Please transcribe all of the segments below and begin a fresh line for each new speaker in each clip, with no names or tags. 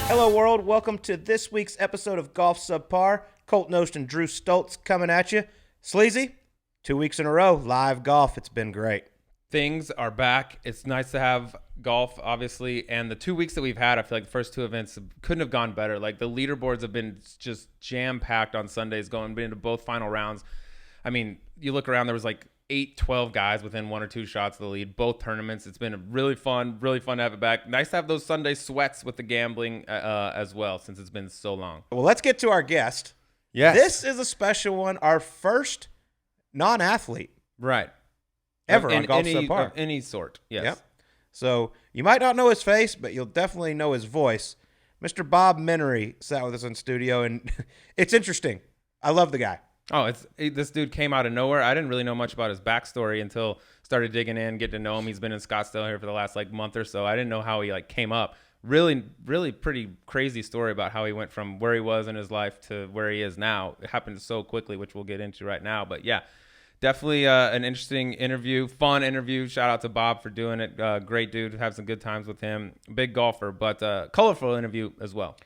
Hello, world. Welcome to this week's episode of Golf Subpar. Colt Knost and Drew Stoltz coming at you. Sleazy, 2 weeks in a row, live golf. It's been great.
Things are back. It's nice to have golf, obviously. And the 2 weeks that we've had, I feel like the first two events couldn't have gone better. Like, the leaderboards have been just jam-packed on Sundays, going into both final rounds. I mean, you look around, there was like 12 guys within one or two shots of the lead, both tournaments. It's been really fun to have it back. Nice to have those Sunday sweats with the gambling as well, since it's been so long.
Well, let's get to our guest.
Yes.
This is a special one, our first non-athlete.
Right.
Ever on Golf Subpar.
Of any sort, yes.
Yep. So you might not know his face, but you'll definitely know his voice. Mr. Bob Menery sat with us in studio, and it's interesting. I love the guy.
Oh, this dude came out of nowhere. I didn't really know much about his backstory until started digging in, getting to know him. He's been in Scottsdale here for the last month or so. I didn't know how he came up. Really, really pretty crazy story about how he went from where he was in his life to where he is now. It happened so quickly, which we'll get into right now. But yeah, definitely an interesting interview, fun interview. Shout out to Bob for doing it. Great dude. Have some good times with him. Big golfer, but colorful interview as well.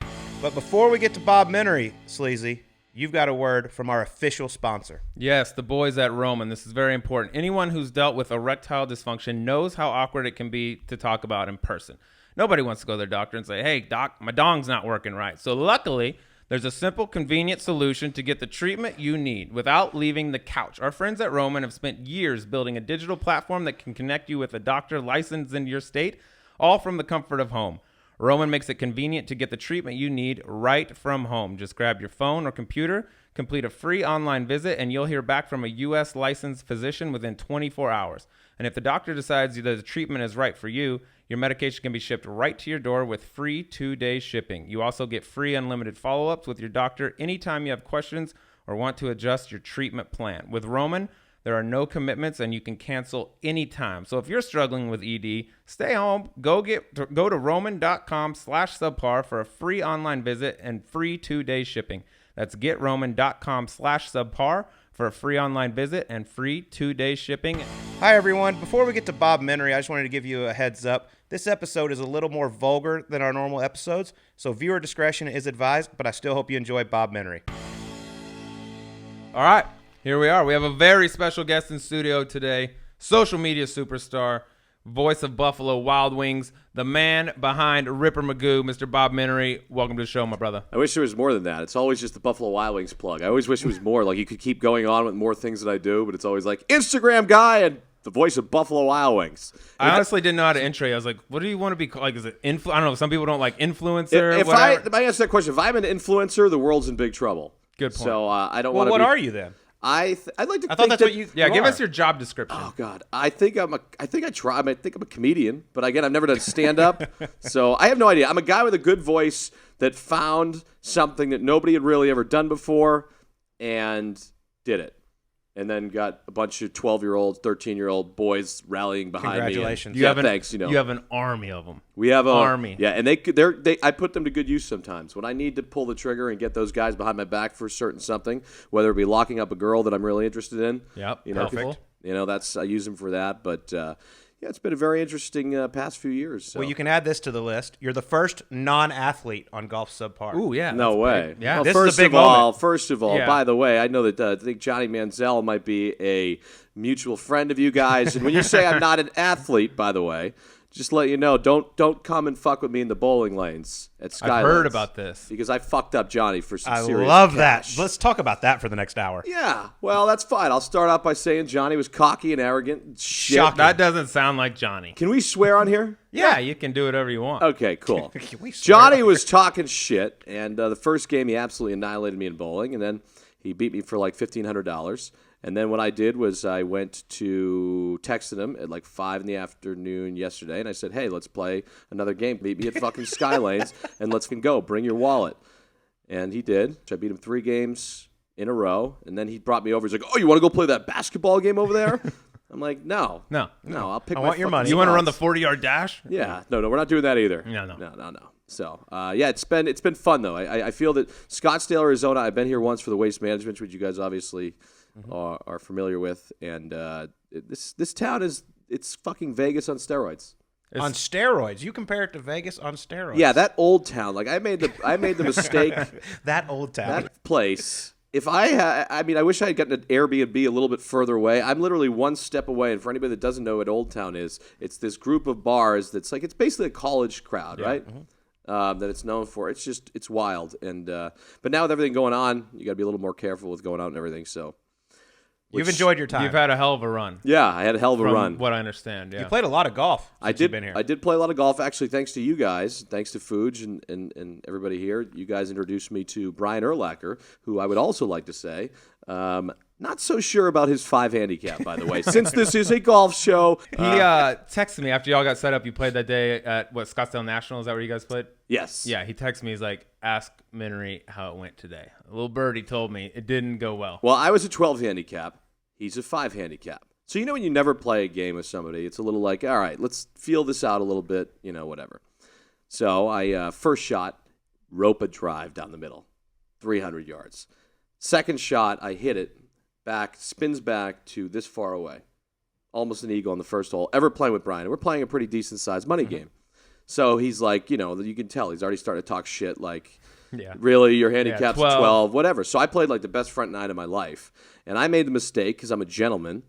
But before we get to Bob Menery, Sleazy, you've got a word from our official sponsor.
Yes, the boys at Roman. This is very important. Anyone who's dealt with erectile dysfunction knows how awkward it can be to talk about in person. Nobody wants to go to their doctor and say, hey, doc, my dong's not working right. So luckily, there's a simple, convenient solution to get the treatment you need without leaving the couch. Our friends at Roman have spent years building a digital platform that can connect you with a doctor licensed in your state, all from the comfort of home. Roman makes it convenient to get the treatment you need right from home. Just grab your phone or computer, complete a free online visit, and you'll hear back from a U.S. licensed physician within 24 hours. And if the doctor decides that the treatment is right for you, your medication can be shipped right to your door with free 2-day shipping. You also get free unlimited follow-ups with your doctor anytime you have questions or want to adjust your treatment plan. With Roman, there are no commitments, and you can cancel anytime. So if you're struggling with ED, stay home. Go to roman.com/subpar for a free online visit and free 2-day shipping. That's getroman.com/subpar for a free online visit and free 2-day shipping.
Hi, everyone. Before we get to Bob Menery, I just wanted to give you a heads up. This episode is a little more vulgar than our normal episodes, so viewer discretion is advised, but I still hope you enjoy Bob Menery.
All right. Here we are. We have a very special guest in studio today, social media superstar, voice of Buffalo Wild Wings, the man behind Ripper Magoo, Mr. Bob Menery. Welcome to the show, my brother.
I wish there was more than that. It's always just the Buffalo Wild Wings plug. I always wish it was more. Like, you could keep going on with more things that I do, but it's always like Instagram guy and the voice of Buffalo Wild Wings.
I honestly didn't know how to intro you. I was like, what do you want to be called? Like, is it I don't know. Some people don't like influencer.
If I answer that question, if I'm an influencer, the world's in big trouble.
Good point.
So I don't want to.
Well, what are you then?
I'd like to.
I thought that's what you.
Yeah, give us your job description.
Oh God, I think I'm a comedian, but again, I've never done stand up, so I have no idea. I'm a guy with a good voice that found something that nobody had really ever done before, and did it, and then got a bunch of 12-year-old, 13-year-old boys rallying behind
Congratulations.
me. Thanks.
You have an army of them.
We have an
army.
Yeah, and I put them to good use sometimes. When I need to pull the trigger and get those guys behind my back for certain something, whether it be locking up a girl that I'm really interested in.
Yep,
perfect. I use them for that. But yeah, it's been a very interesting past few years. So.
Well, you can add this to the list. You're the first non-athlete on Golf Subpar.
Ooh, yeah.
No way.
Big. Yeah,
well,
this is a big moment.
First of all, by the way, I know that I think Johnny Manziel might be a mutual friend of you guys. And when you say I'm not an athlete, by the way, just let you know, don't come and fuck with me in the bowling lanes at Skylands.
I've heard about this.
Because I fucked up Johnny for some serious
I love
cash.
that. Let's talk about that for the next hour.
Yeah, well, that's fine. I'll start out by saying Johnny was cocky and arrogant. Shit.
Shocking.
That doesn't sound like Johnny.
Can we swear on here?
Yeah, you can do whatever you want.
Okay, cool.
Can we swear?
Johnny was talking shit, and the first game he absolutely annihilated me in bowling, and then he beat me for like $1,500. And then what I did was I went to texted him at like 5 p.m. yesterday, and I said, hey, let's play another game. Meet me at fucking Skylanes, and let's go. Bring your wallet. And he did. I beat him 3 games in a row, and then he brought me over. He's like, oh, you want to go play that basketball game over there? I'm like, no. I'll pick
I
my
want your money.
You want to run the
spots.
40-yard dash?
Yeah. No, we're not doing that either.
No.
So, yeah, it's been fun, though. I feel that Scottsdale, Arizona, I've been here once for the waste management, which you guys obviously are familiar with. And this town it's fucking Vegas on steroids.
On steroids. You compare it to Vegas on steroids.
Yeah, that Old Town. Like I made the mistake.
That Old Town.
That place. If I wish I had gotten an Airbnb a little bit further away. I'm literally one step away. And for anybody that doesn't know what Old Town is, it's this group of bars that's like, it's basically a college crowd, right? Mm-hmm. That it's known for. It's wild. And but now with everything going on, you got to be a little more careful with going out and everything. So
you've enjoyed your time.
You've had a hell of a run.
Yeah, I had a hell of a run.
What I understand. Yeah.
You played a lot of golf. Since you've been here.
I did play a lot of golf, actually, thanks to you guys, thanks to Fuge and everybody here. You guys introduced me to Brian Urlacher, who I would also like to say, not so sure about his 5 handicap, by the way, since this is a golf show.
He texted me after y'all got set up. You played that day at Scottsdale National. Is that where you guys played?
Yes.
Yeah, he texted me. He's like, ask Menery how it went today. A little birdie told me it didn't go well.
Well, I was a 12 handicap. He's a 5 handicap. So you know when you never play a game with somebody, it's a little like, all right, let's feel this out a little bit, whatever. So I first shot, rope a drive down the middle, 300 yards. Second shot, I hit it back, spins back to this far away. Almost an eagle on the first hole. Ever playing with Brian. We're playing a pretty decent-sized money game. So he's like, you can tell he's already starting to talk shit like, really, your handicap's 12, whatever. So I played like the best front 9 of my life. And I made the mistake, because I'm a gentleman,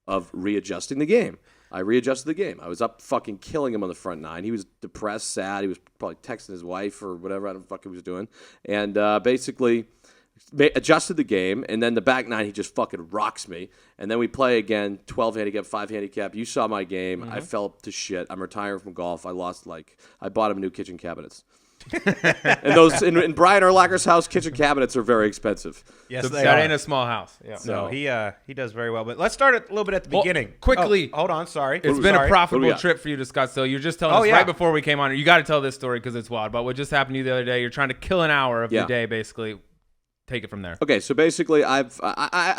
of readjusting the game. I readjusted the game. I was up fucking killing him on the front 9. He was depressed, sad. He was probably texting his wife or whatever I don't fucking was doing. And basically adjusted the game. And then the back 9, he just fucking rocks me. And then we play again, 12 handicap, 5 handicap. You saw my game. Mm-hmm. I fell to shit. I'm retiring from golf. I bought him new kitchen cabinets. And those in Brian Urlacher's house, kitchen cabinets are very expensive.
Yes,
that ain't a small house. Yeah.
No, he does very well. But let's start a little bit at the beginning.
Quickly.
Hold on, sorry.
It's been a profitable trip for you to Scottsdale. You're just telling us right before we came on. You got to tell this story because it's wild. But what just happened to you the other day? You're trying to kill an hour of your day, basically. Take it from there. Okay, so basically, I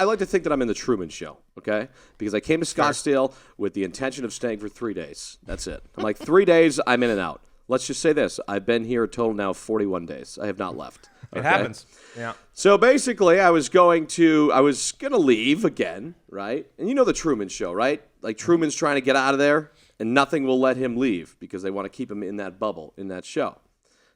like to think that I'm in the Truman Show, okay? Because I came to Scottsdale with the intention of staying for 3 days. That's it. I'm like, 3 days, I'm in and out. Let's just say this. I've been here a total now 41 days. I have not left. Okay?
It happens.
Yeah.
So basically, I was going to leave again, right? And you know the Truman Show, right? Like Truman's trying to get out of there, and nothing will let him leave because they want to keep him in that bubble, in that show.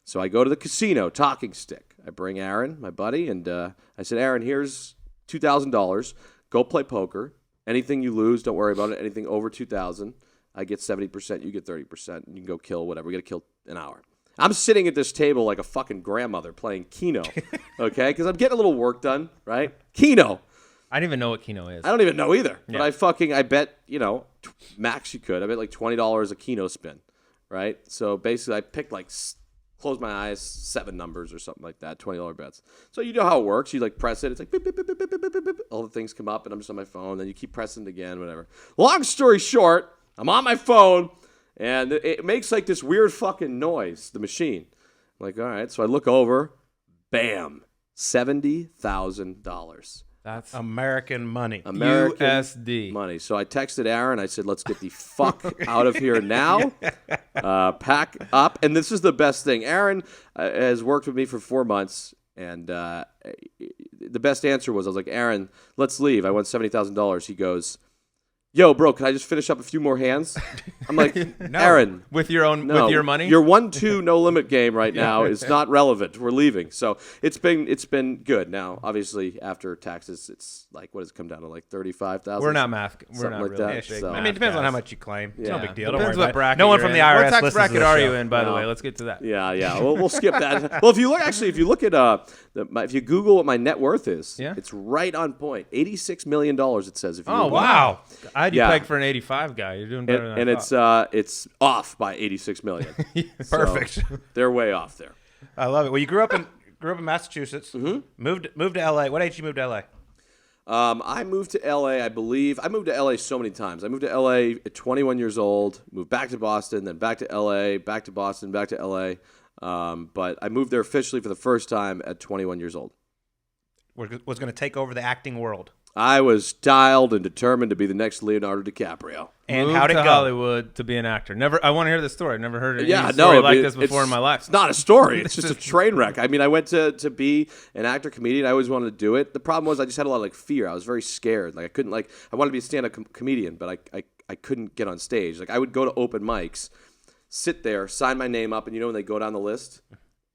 So I go to the casino, talking stick. I bring Aaron, my buddy, and I said, Aaron, here's $2,000. Go play poker. Anything you lose, don't worry about it. Anything over $2,000. I get 70%, you get 30%, and you can go kill whatever. We got to kill an hour. I'm sitting at this table like a fucking grandmother playing Keno, okay? Because I'm getting a little work done, right? Keno.
I don't even know what Keno is.
I don't even know either. Yeah. But I bet, max you could. I bet like $20 a Keno spin, right? So basically I picked close my eyes, 7 numbers or something like that, $20 bets. So you know how it works. You press it. It's like beep, beep, beep, beep, beep, beep, beep, beep. All the things come up, and I'm just on my phone. Then you keep pressing it again, whatever. Long story short, I'm on my phone, and it makes like this weird fucking noise, the machine. I'm like, all right. So I look over. Bam. $70,000.
That's
American money.
American
USD
money. So I texted Aaron. I said, let's get the fuck out of here now. Pack up. And this is the best thing. Aaron has worked with me for 4 months. And the best answer was, I was like, Aaron, let's leave. I won $70,000. He goes, yo, bro, can I just finish up a few more hands? I'm like, no. Aaron.
With your money?
Your 1-2 no limit game right now is not relevant. We're leaving. So it's been good. Now, obviously, after taxes, it's like, what does it come down to? Like $35,000?
We're not math.
We're not really
that.
So.
It depends on how much you claim. It's no big deal. Don't
Depends
worry
what bracket
no one from the IRS
What tax
listens
bracket
to this
are
show.
you in, by the way? Let's get to that.
Yeah. We'll skip that. Well, if you look at if you Google what my net worth is, it's right on point. $86 million, it says. If you
wow.
I had you pegged for an 85 guy. You're doing better than I thought.
It's off by $86 million.
Perfect.
So they're way off there.
I love it. Well, you grew up in Massachusetts. Mm-hmm. Moved to LA. What age did you move to LA?
I moved to LA, I believe. I moved to LA so many times. I moved to LA at 21 years old, moved back to Boston, then back to LA, back to Boston, back to LA. But I moved there officially for the first time at 21 years old.
Was going to take over the acting world.
I was dialed and determined to be the next Leonardo DiCaprio.
And how'd it go?
Hollywood to be an actor. I want to hear the story. I've never heard
any
story like this before in my life.
It's not a story. It's just a train wreck. I mean, I went to be an actor comedian. I always wanted to do it. The problem was I just had a lot of fear. I was very scared. I couldn't I wanted to be a stand-up comedian, but I couldn't get on stage. I would go to open mics, sit there, sign my name up, and when they go down the list,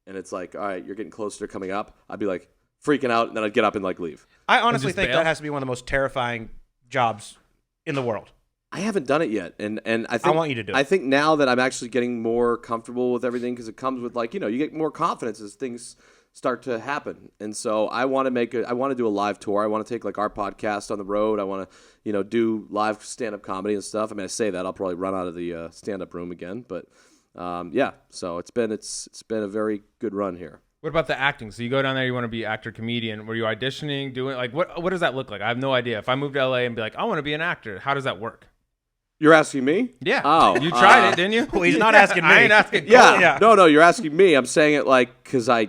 and it's like, all right, you're getting closer to coming up, I'd be like freaking out, and then I'd get up and like leave.
I honestly think
bail?
that has to be one of the most terrifying jobs in the world.
I haven't done it yet, and I think
I want you to do it.
I think now that I'm actually getting more comfortable with everything, because it comes with like, you get more confidence as things start to happen. And so I want to do a live tour. I want to take like our podcast on the road. I want to, do live stand-up comedy and stuff. I mean, I say that I'll probably run out of the stand-up room again, but yeah. So it's been a very good run here.
What about the acting? So you go down there, you want to be actor, comedian. Were you auditioning, doing like what does that look like? I have no idea. If I moved to LA and be like, I want to be an actor, how does that work?
You're asking me?
Yeah.
Oh,
you tried it, didn't you?
Well, he's not asking me.
I ain't asking.
Yeah. No, you're asking me. I'm saying it like because I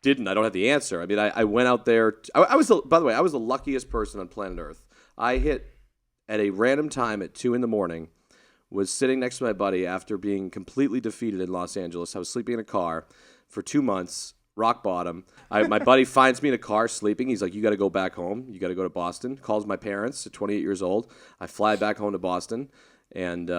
didn't. I don't have the answer. I mean, I went out there. By the way, I was the luckiest person on planet Earth. I hit at a random time at 2 a.m. was sitting next to my buddy after being completely defeated in Los Angeles. I was sleeping in a car for 2 months, rock bottom. My buddy finds me in a car sleeping. He's like, you got to go back home. You got to go to Boston. Calls my parents at 28 years old. I fly back home to Boston, and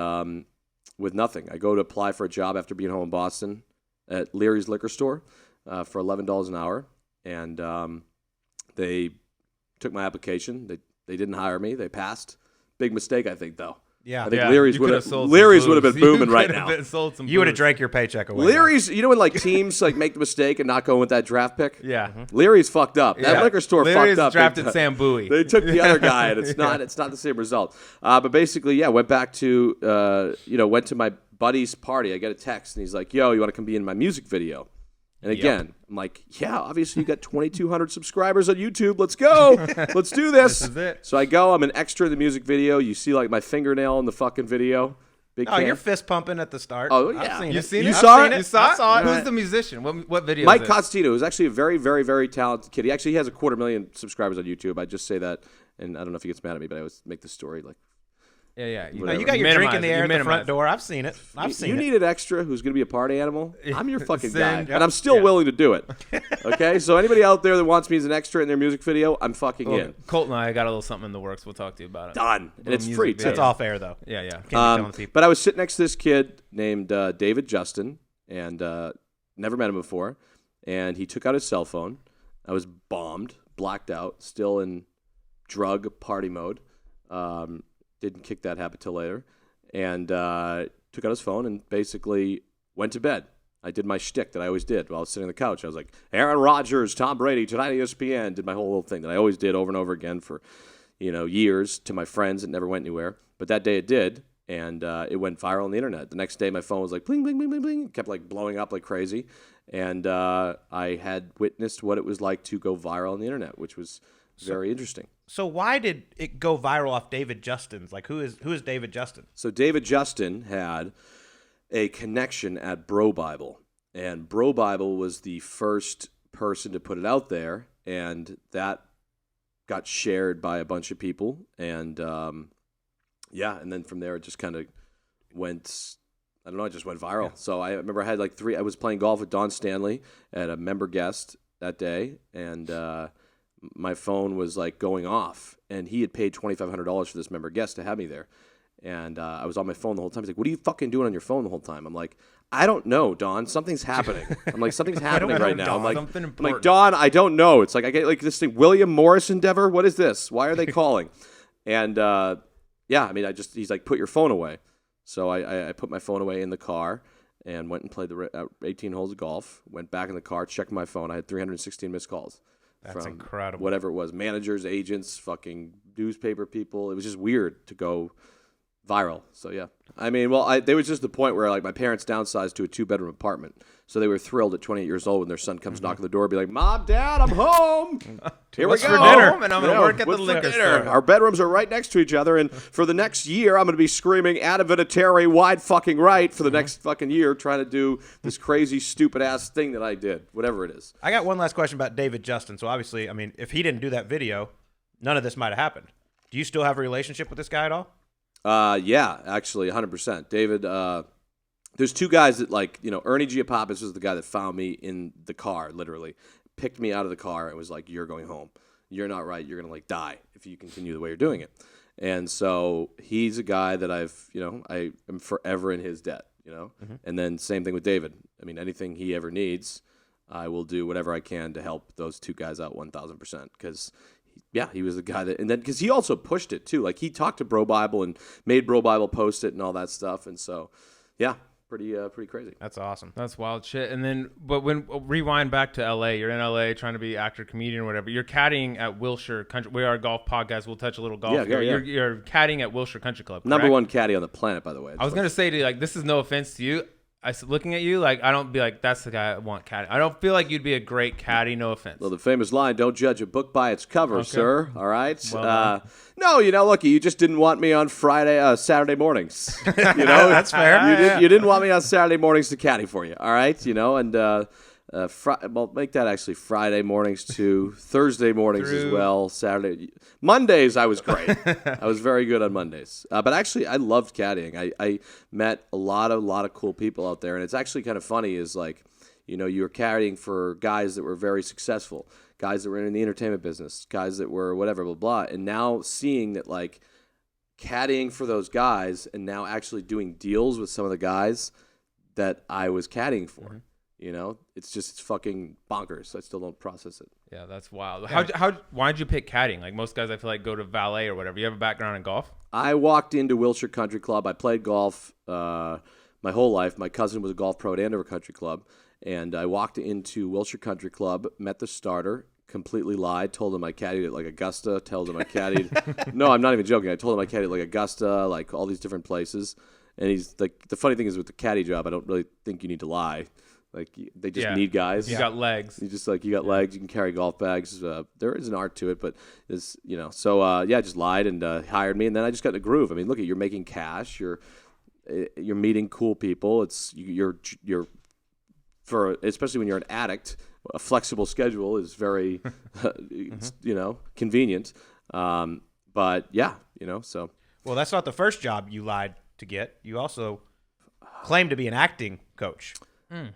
with nothing. I go to apply for a job after being home in Boston at Leary's Liquor Store for $11 an hour, and they took my application. They didn't hire me. They passed. Big mistake, I think, though.
Yeah.
I think
Yeah,
Leary's
you
would
coulda
have
sold some
been
booze.
booming
You
right
coulda
now.
sold some
You would have
booze.
drank your paycheck away.
Leary's, when like teams like make the mistake and not go with that draft pick.
Yeah.
Leary's fucked up. That
Yeah.
liquor store
Leary's
fucked up.
drafted Sam Bowie.
They took the other guy, and it's not the same result. But basically, yeah, went back to went to my buddy's party. I get a text, and he's like, "Yo, you want to come be in my music video?" And again, I'm like, "Yeah, obviously you got 2,200 subscribers on YouTube. Let's go. Let's do this."
This is it.
So I go. I'm an extra in the music video. You see like my fingernail in the fucking video. Big
Oh,
fan.
you're fist pumping at the start.
Oh, yeah.
I've seen
You
it.
seen
You
it?
saw
I've
it?
You saw it?
I saw it.
Who's the musician? What video?
Mike
is it?
Costino, who's actually a very, very, very talented kid. He actually has 250,000 subscribers on YouTube. I just say that, and I don't know if he gets mad at me, but I always make the story like,
Yeah.
No, you got your drink in the air at the front door. I've seen it.
you need an extra who's going to be a party animal. I'm your fucking guy,
Send-
and I'm still willing to do it. Okay, so anybody out there that wants me as an extra in their music video, I'm fucking in.
Colt and I got a little something in the works. We'll talk to you about it.
Done, and it's
music
free
video.
too.
It's off air though.
Yeah.
Can't be telling people.
But I was sitting next to this kid named David Justin, and never met him before. And he took out his cell phone. I was bombed, blacked out, still in drug party mode. Didn't kick that habit till later. And took out his phone and basically went to bed. I did my shtick that I always did while I was sitting on the couch. I was like, Aaron Rodgers, Tom Brady, tonight at ESPN. Did my whole little thing that I always did over and over again for years to my friends. It never went anywhere. But that day it did. And it went viral on the internet. The next day, my phone was like bling, bling, bling, bling, bling. It kept like blowing up like crazy. And I had witnessed what it was like to go viral on the internet, which was very interesting.
So why did it go viral off David Justin's? Like, who is David Justin?
So David Justin had a connection at Bro Bible. And Bro Bible was the first person to put it out there. And that got shared by a bunch of people. And and then from there it just kind of went, I don't know, it just went viral. Yeah. So I remember I had like I was playing golf with Don Stanley at a member guest that day, and my phone was like going off, and he had paid $2,500 for this member guest to have me there. And I was on my phone the whole time. He's like, what are you fucking doing on your phone the whole time? I'm like, I don't know, Don. Something's happening. I'm like, something's happening right now.
Don.
I'm like,
Something
I'm like,
important.
Don, I don't know. It's like, I get like this thing, William Morris Endeavor. What is this? Why are they calling? And he's like, put your phone away. So I put my phone away in the car and went and played the 18 holes of golf. Went back in the car, checked my phone. I had 316 missed calls.
That's
from
incredible.
Whatever it was, managers, agents, fucking newspaper people. It was just weird to go viral. So yeah, I mean, there was just the point where like my parents downsized to a 2-bedroom apartment, so they were thrilled at 28 years old when their son comes knocking the door, be like, "Mom, Dad, I'm home. Here
What's
we
for
go.
dinner?" And I'm gonna work at the
what's for
liquor
dinner?
store.
Our bedrooms are right next to each other, and for the next year, I'm gonna be screaming "Adivitary wide fucking right" for the next fucking year, trying to do this crazy stupid ass thing that I did, whatever it is.
I got one last question about David Justin. So obviously, I mean, if he didn't do that video, none of this might have happened. Do you still have a relationship with this guy at all?
Yeah, actually, 100%. David, there's two guys that Ernie Giapapis was the guy that found me in the car, literally. Picked me out of the car and was like, you're going home. You're not right. You're going to die if you continue the way you're doing it. And so he's a guy that I am forever in his debt. you know. And then same thing with David. I mean, anything he ever needs, I will do whatever I can to help those two guys out 1,000%. Because he was the guy that, and then because he also pushed it too. Like he talked to Bro Bible and made Bro Bible post it and all that stuff. And so, yeah. Pretty crazy.
That's awesome.
That's wild shit. And then, but when rewind back to LA, you're in LA trying to be actor, comedian, or whatever. You're caddying at Wilshire Country. We are a golf podcast. We'll touch a little golf.
Yeah.
You're caddying at Wilshire Country Club. Correct?
Number one caddy on the planet, by the way.
I was gonna say to you, like, this is no offense to you. Looking at you, like, I don't be like, that's the guy I want caddy. I don't feel like you'd be a great caddy. No offense.
Well, the famous line, "Don't judge a book by its cover, sir." All right.
Well
no, look, you just didn't want me on Saturday mornings.
That's fair.
You didn't want me on Saturday mornings to caddy for you. All right. And well, make that actually Friday mornings to Thursday mornings as well. Saturday, Mondays, I was great. I was very good on Mondays. But actually, I loved caddying. I met a lot of cool people out there, and it's actually kind of funny. Is like, you were caddying for guys that were very successful, guys that were in the entertainment business, guys that were whatever, blah blah. And now seeing that, like, caddying for those guys, and now actually doing deals with some of the guys that I was caddying for. It's fucking bonkers. I still don't process it.
Yeah, that's wild. Why'd you pick caddying? Like most guys, I feel like go to valet or whatever. You have a background in golf?
I walked into Wilshire Country Club. I played golf my whole life. My cousin was a golf pro at Andover Country Club, and I walked into Wilshire Country Club, met the starter, completely lied, told him I caddied at like Augusta, told him I caddied. No, I'm not even joking. I told him I caddied like Augusta, like all these different places. And he's like, the funny thing is with the caddy job, I don't really think you need to lie. Like, they just need guys.
You got legs.
You got legs. You can carry golf bags. There is an art to it, but it's, So I just lied and hired me, and then I just got in a groove. I mean, look, you're making cash. You're meeting cool people. It's you're especially when you're an addict. A flexible schedule is very, convenient. But yeah, so.
Well, that's not the first job you lied to get. You also claimed to be an acting coach.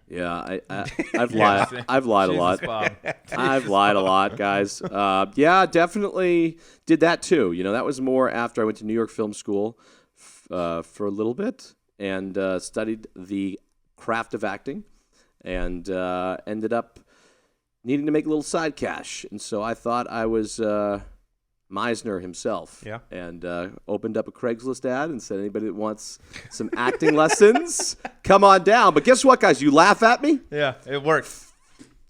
Yeah, I've lied. I've lied a lot. I've lied a lot, guys. Yeah, definitely did that too. That was more after I went to New York Film School for a little bit and studied the craft of acting, and ended up needing to make a little side cash. And so I thought I was Meisner himself.
Yeah.
And opened up a Craigslist ad and said, anybody that wants some acting lessons, come on down. But guess what, guys? You laugh at me?
Yeah, it worked.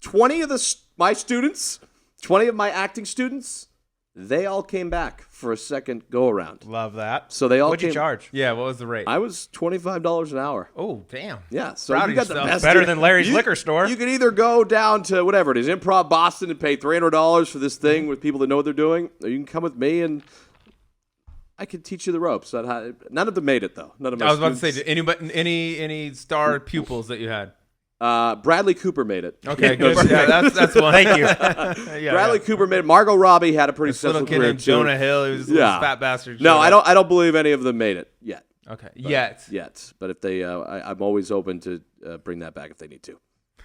20 of my students, 20 of my acting students, they all came back for a second go-around.
Love that.
So they all
What'd you charge?
Yeah, what was the rate?
I was $25 an hour.
Oh, damn.
Yeah, so
Proud
you
of
got the
yourself.
best.
Better than Larry's liquor store.
You can either go down to whatever it is, Improv Boston, and pay $300 for this thing with people that know what they're doing, or you can come with me and I can teach you the ropes. None of them made it though. None of my
I was about
students.
to say, anybody, any star pupils that you had?
Bradley Cooper made it.
Okay, good. Yeah, that's one.
Thank you.
Yeah,
Bradley Cooper made it. Margot Robbie had a pretty
This little
successful
kid
career
named
too.
Jonah Hill. He was this little fat bastard.
No, I don't believe any of them made it yet.
Okay,
But-
yet.
But if they, I'm always open to bring that back if they need to.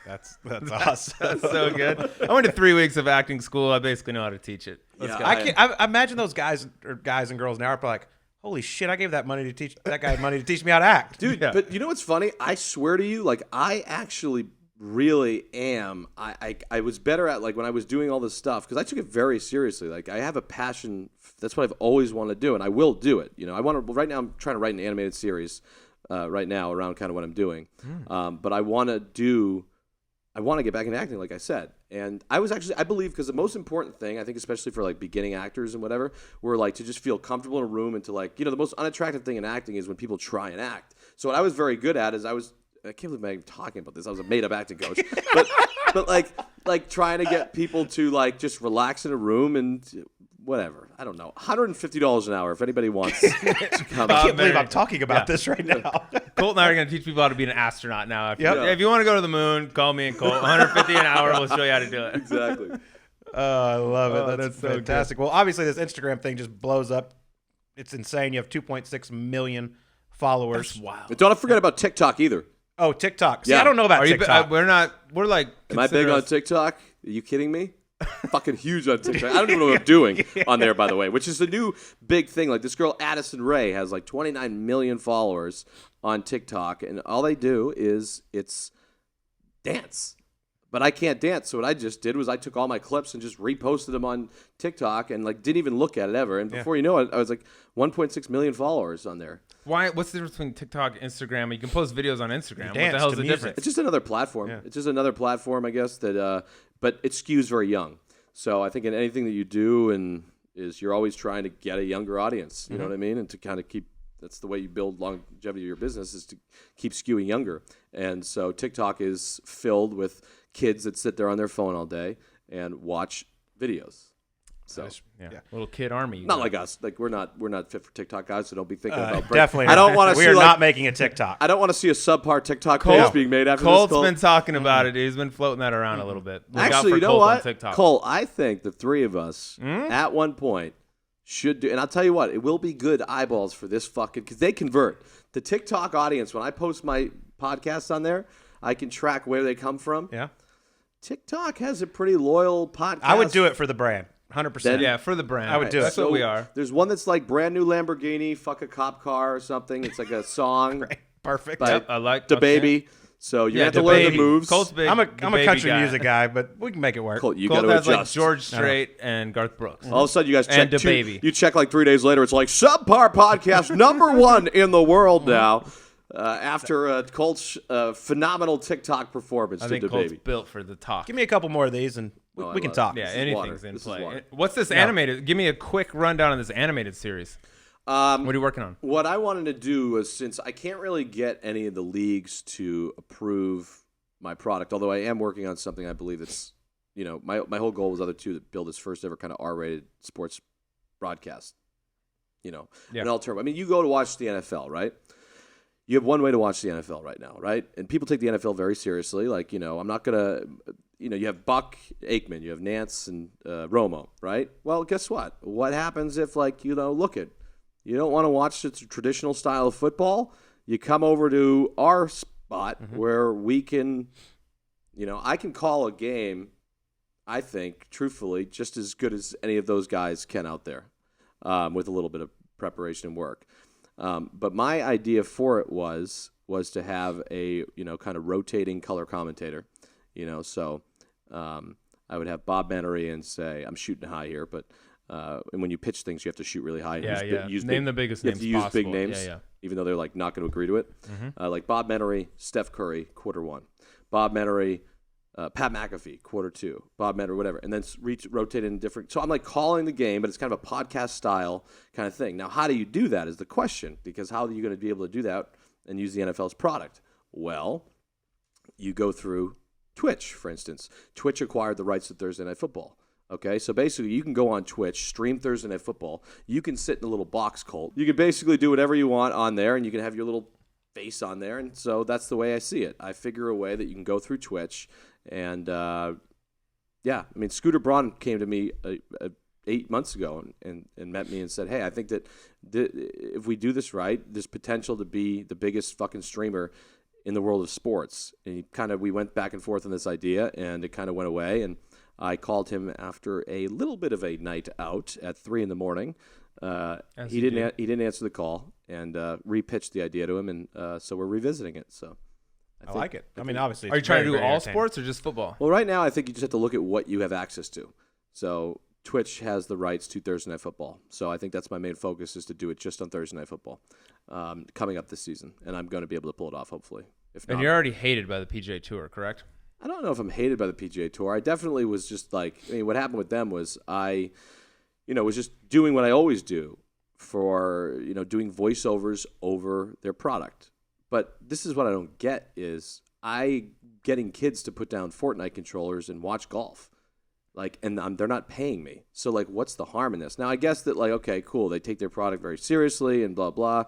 That's awesome.
That's so good. I went to 3 weeks of acting school. I basically know how to teach it. Let's
Yeah,
go.
I imagine those guys and girls now are like, holy shit, I gave that guy money to teach me how to act.
Dude,
Yeah.
but you know what's funny? I swear to you, like, I actually really am. I was better at, like, when I was doing all this stuff, because I took it very seriously. Like, I have a passion. That's what I've always wanted to do, and I will do it. Right now I'm trying to write an animated series right now around kind of what I'm doing. But I want to get back into acting, like I said. And I believe, because the most important thing, I think, especially for like beginning actors and whatever, were like to just feel comfortable in a room and to like, the most unattractive thing in acting is when people try and act. So what I was very good at is I can't believe I'm even talking about this. I was a made-up acting coach. but like trying to get people to like just relax in a room and whatever. I don't know. $150 an hour if anybody wants to come.
I can't believe I'm talking about this right now.
Colt and I are going to teach people how to be an astronaut now.
Yep.
If you want to go to the moon, call me and Colt. $150 an hour. We'll show you how to do it.
Exactly.
I love it.
Oh,
That's
that's so
fantastic. Well, obviously, this Instagram thing just blows up. It's insane. You have 2.6 million followers.
That's wild.
But don't forget about TikTok either.
Oh, TikTok. See,
Yeah.
I don't know about
Are you?
TikTok.
We're like.
Am I big
consider
on
us-
TikTok? Are you kidding me? fucking huge on TikTok. I don't even know what I'm doing on there, by the way, which is the new big thing. Like this girl, Addison Rae, has like 29 million followers on TikTok, and all they do is it's dance. But I can't dance, so what I just did was I took all my clips and just reposted them on TikTok and like didn't even look at it ever. And before you know it, I was like 1.6 million followers on there.
Why? What's the difference between TikTok, Instagram? You can post videos on Instagram. What
dance
the hell is
to
the
music.
difference?
It's just another platform.
Yeah.
It's just another platform, I guess, that but it skews very young. So I think in anything that you do is you're always trying to get a younger audience. You know what I mean? And to kind of keep, that's the way you build longevity of your business, is to keep skewing younger. And so TikTok is filled with kids that sit there on their phone all day and watch videos. So
Yeah. Little kid army.
not like us. Like we're not fit for TikTok guys. So don't be thinking about.
Definitely.
I don't want to.
We
see
are
like,
not making a TikTok.
I don't want to see a subpar TikTok page being made after
Colt's
this. Colt.
been talking about it. He's been floating that around a little bit. Look out
Actually,
for
you know
Colt
what,
on TikTok.
Cole? I think the three of us at one point should do, and I'll tell you what, it will be good eyeballs for this fucking, because they convert. The TikTok audience, when I post my podcasts on there, I can track where they come from.
Yeah.
TikTok has a pretty loyal podcast.
I would do it for the brand. 100%.
Yeah, for the brand.
I would do it.
That's what we are.
There's one that's like brand new Lamborghini, fuck a cop car or something. It's like a song
Perfect.
by
I like
the
okay.
baby. So you have to
the
learn
baby.
the moves.
Colt's big.
I'm a
baby
country
guy.
music guy, but we can make it work.
Colt, you
Colt
got to
has
adjust.
like George Strait and Garth Brooks.
All of a sudden, you guys check
And DaBaby.
You check like 3 days later. It's like Subpar podcast #1 in the world now. After Colt's phenomenal TikTok performance
I
to
think Colt's
DaBaby.
built for the talk.
Give me a couple more of these, and
Oh, I
we can
love
talk.
Yeah,
This is
anything's
water.
in
This is
play.
water.
What's this animated? Give me a quick rundown on this animated series. What are you working on?
What I wanted to do was, since I can't really get any of the leagues to approve my product, although I am working on something I believe that's, my whole goal was other two, to build this first ever kind of R-rated sports broadcast. An alternative. I mean, you go to watch the NFL, right? You have one way to watch the NFL right now, right? And people take the NFL very seriously. Like, I'm not going to, you have Buck Aikman, you have Nance and Romo, right? Well, guess what? What happens if, like, look at, you don't want to watch the traditional style of football? You come over to our spot where we can, I can call a game, I think, truthfully, just as good as any of those guys can out there with a little bit of preparation and work. But my idea for it was to have a, kind of rotating color commentator, so I would have Bob Menery and say, I'm shooting high here, but and when you pitch things, you have to shoot really high. And
Name the biggest names
You have to use
possible.
big names, even though they're like not going to agree to it. Like Bob Menery, Steph Curry, Q1. Bob Menery, Pat McAfee, Q2. Bob Menery, whatever. And then rotate in different. So I'm like calling the game, but it's kind of a podcast style kind of thing. Now, how do you do that is the question, because how are you going to be able to do that and use the NFL's product? Well, you go through Twitch, for instance. Twitch acquired the rights to Thursday Night Football. Okay, so basically you can go on Twitch, stream Thursday Night Football. You can sit in a little box, Colt. You can basically do whatever you want on there, and you can have your little face on there. And so that's the way I see it. I figure a way that you can go through Twitch. And, Scooter Braun came to me 8 months ago and met me and said, hey, I think that if we do this right, there's potential to be the biggest fucking streamer in the world of sports. And we went back and forth on this idea, and it kind of went away. And I called him after a little bit of a night out at 3 a.m. He didn't answer the call, and repitched the idea to him, and so we're revisiting it. So
I like it. I mean, obviously,
Are you trying to do
very
all
entertaining.
sports or just football?
Well, right now I think you just have to look at what you have access to. So Twitch has the rights to Thursday Night Football. So I think that's my main focus, is to do it just on Thursday Night Football coming up this season, and I'm going to be able to pull it off, hopefully. If not,
And you're already hated by the PGA Tour, correct?
I don't know if I'm hated by the PGA Tour. I definitely was just like, what happened with them was I, was just doing what I always do for, doing voiceovers over their product. But this is what I don't get is getting kids to put down Fortnite controllers and watch golf. And they're not paying me. So, what's the harm in this? Now, I guess that, okay, cool, they take their product very seriously and blah, blah.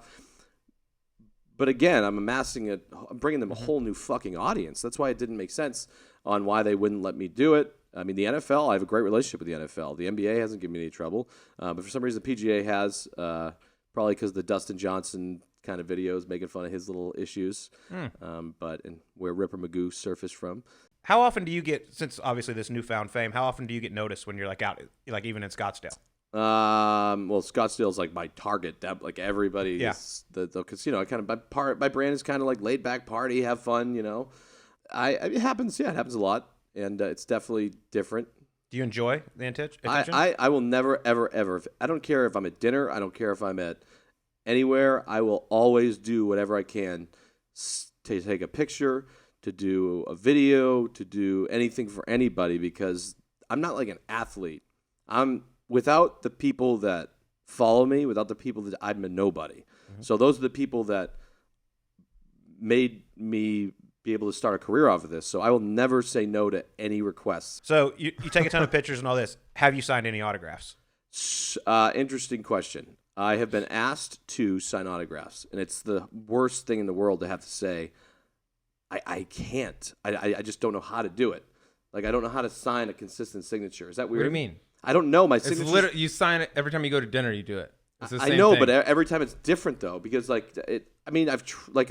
But again, I'm bringing them a whole new fucking audience. That's why it didn't make sense on why they wouldn't let me do it. I mean, the NFL, I have a great relationship with the NFL. The NBA hasn't given me any trouble. But for some reason, the PGA has, probably because of the Dustin Johnson kind of videos making fun of his little issues, and where Ripper Magoo surfaced from.
How often do you get, since obviously this newfound fame, how often do you get noticed when you're like out, like even in Scottsdale?
Well, Scottsdale's like my target. Like everybody, is because I kind of my brand is kind of like laid back party, have fun. It happens. Yeah, it happens a lot, and it's definitely different.
Do you enjoy the attention?
I will never ever. I don't care if I'm at dinner. I don't care if I'm at anywhere. I will always do whatever I can to take a picture, to do a video, to do anything for anybody, because I'm not like an athlete. Without the people that follow me, without the people that I'm a nobody. Mm-hmm. So those are the people that made me be able to start a career off of this. So I will never say no to any requests.
So you take a ton of pictures and all this. Have you signed any autographs?
Interesting question. I have been asked to sign autographs, and it's the worst thing in the world to have to say, I can't. I just don't know how to do it. Like, I don't know how to sign a consistent signature. Is that weird?
What do you mean?
I don't know. My
It's
signature.
literally, you sign it every time you go to dinner. You do it. It's the same
I know,
thing.
but every time it's different though, because like it. I mean, I've tried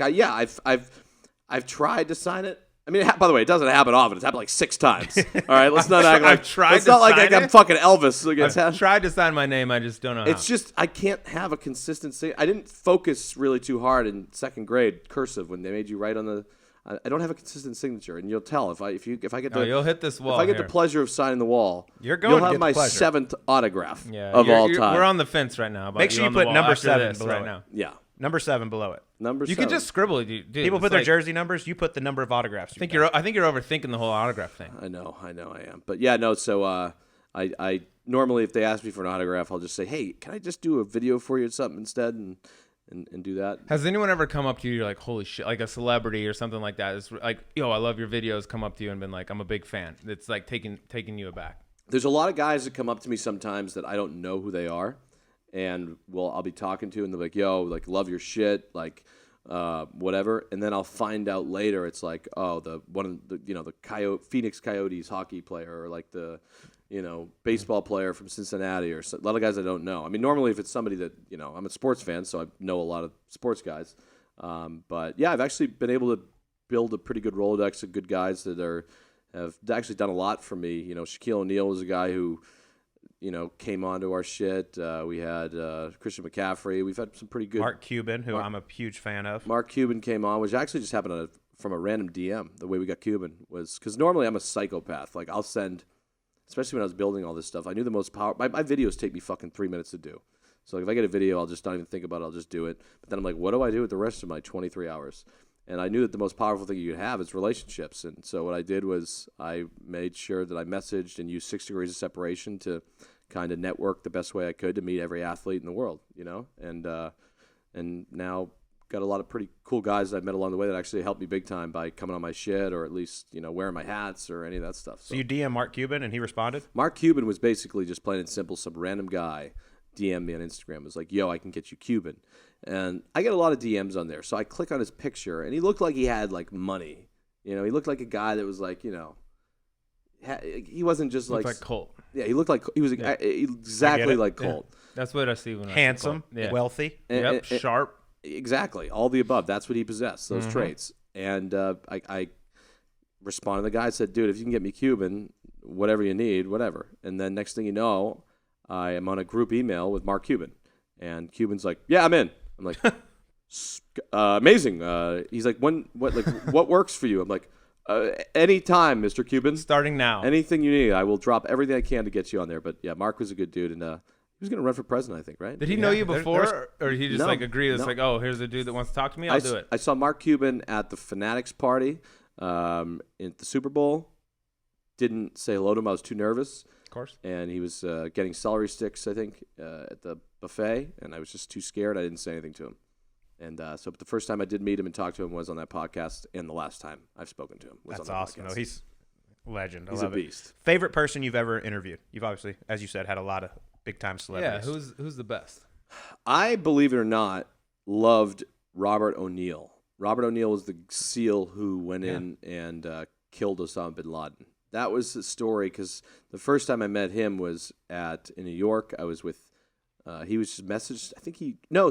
to sign it. I mean, by the way, it doesn't happen often. It's happened like 6 times. All right, let's not act like
I've tried
it's
to
not like
sign
I'm
it.
fucking Elvis. Like,
I've tried to sign my name. I just don't know how.
it's just I can't have a consistency. I didn't focus really too hard in 2nd grade cursive when they made you write on the. I don't have a consistent signature, and you'll tell if I get the
you'll hit this wall.
if I get
here.
the pleasure of signing the wall.
You're going
You'll
to
have
get
my
the pleasure.
7th autograph
Yeah,
of all
you're-
time.
We're on the fence right now. About
Make sure you
on the
put
wall
number
after
7
this
below
right
it.
now.
Yeah,
Number 7 below it.
number
You
7.
can just scribble, dude.
People
It's
put their
like-
jersey numbers. You put the number of autographs.
I think you're overthinking the whole autograph thing.
I know, I am. But yeah, no. So I normally, if they ask me for an autograph, I'll just say, hey, can I just do a video for you or something instead, and do that.
Has anyone ever come up to you, you're like, holy shit, like a celebrity or something like that? It's like, yo, I love your videos, come up to you and been like, I'm a big fan. It's like taking you aback.
There's a lot of guys that come up to me sometimes that I don't know who they are, and I'll be talking to, and they're like, yo, like, love your shit, like, whatever, and then I'll find out later it's like, oh, the Phoenix Coyotes hockey player, or like the baseball player from Cincinnati, or a lot of guys I don't know. I mean, normally if it's somebody that, I'm a sports fan, so I know a lot of sports guys. But yeah, I've actually been able to build a pretty good Rolodex of good guys that have actually done a lot for me. Shaquille O'Neal was a guy who, came onto our shit. We had Christian McCaffrey. We've had some pretty good.
Mark Cuban, who I'm a huge fan of.
Mark Cuban came on, which actually just happened from a random DM. The way we got Cuban was because normally I'm a psychopath. Like, I'll send. Especially when I was building all this stuff, I knew the most power. My videos take me fucking 3 minutes to do. So like, if I get a video, I'll just not even think about it. I'll just do it. But then I'm like, what do I do with the rest of my 23 hours? And I knew that the most powerful thing you could have is relationships. And so what I did was I made sure that I messaged and used 6 degrees of separation to kind of network the best way I could to meet every athlete in the world, and now got a lot of pretty cool guys that I've met along the way that actually helped me big time by coming on my shit, or at least, wearing my hats or any of that stuff.
So you DM Mark Cuban and he responded?
Mark Cuban was basically just plain and simple, some random guy DM'd me on Instagram. It was like, yo, I can get you Cuban. And I get a lot of DMs on there. So I click on his picture, and he looked like he had, like, money. He looked like a guy that was like, he wasn't just
Looked like Colt.
Yeah, he looked like, he was exactly like Colt.
Yeah. That's what I see when
Handsome,
I see Colt.
wealthy.
Yep, sharp.
Exactly. All the above. That's what he possessed, those traits. And I responded to the guy, said, dude, if you can get me Cuban, whatever you need, whatever. And then next thing you know, I am on a group email with Mark Cuban. And Cuban's like, yeah, I'm in. I'm like, amazing. He's like, what works for you? I'm like, anytime, Mr. Cuban.
Starting now.
Anything you need. I will drop everything I can to get you on there. But yeah, Mark was a good dude, and he was going to run for president, I think, right?
Did he know you before,
there's-
or he just
No,
agree? It's
no.
like, oh, here's a dude that wants to talk to me. I'll do it.
I saw Mark Cuban at the Fanatics party at the Super Bowl. Didn't say hello to him. I was too nervous.
Of course.
And he was getting celery sticks, I think, at the buffet, and I was just too scared. I didn't say anything to him. And so the first time I did meet him and talk to him was on that podcast, and the last time I've spoken to him was
That's
on that
awesome.
podcast.
No, he's a legend. I
He's
love
a
it.
beast.
Favorite person you've ever interviewed? You've obviously, as you said, had a lot of big-time
Yeah,
celebrities.
who's the best?
I, believe it or not, loved Robert O'Neill. Robert O'Neill was the SEAL who went in and killed Osama bin Laden. That was the story, because the first time I met him was in New York. I was with He was just messaged.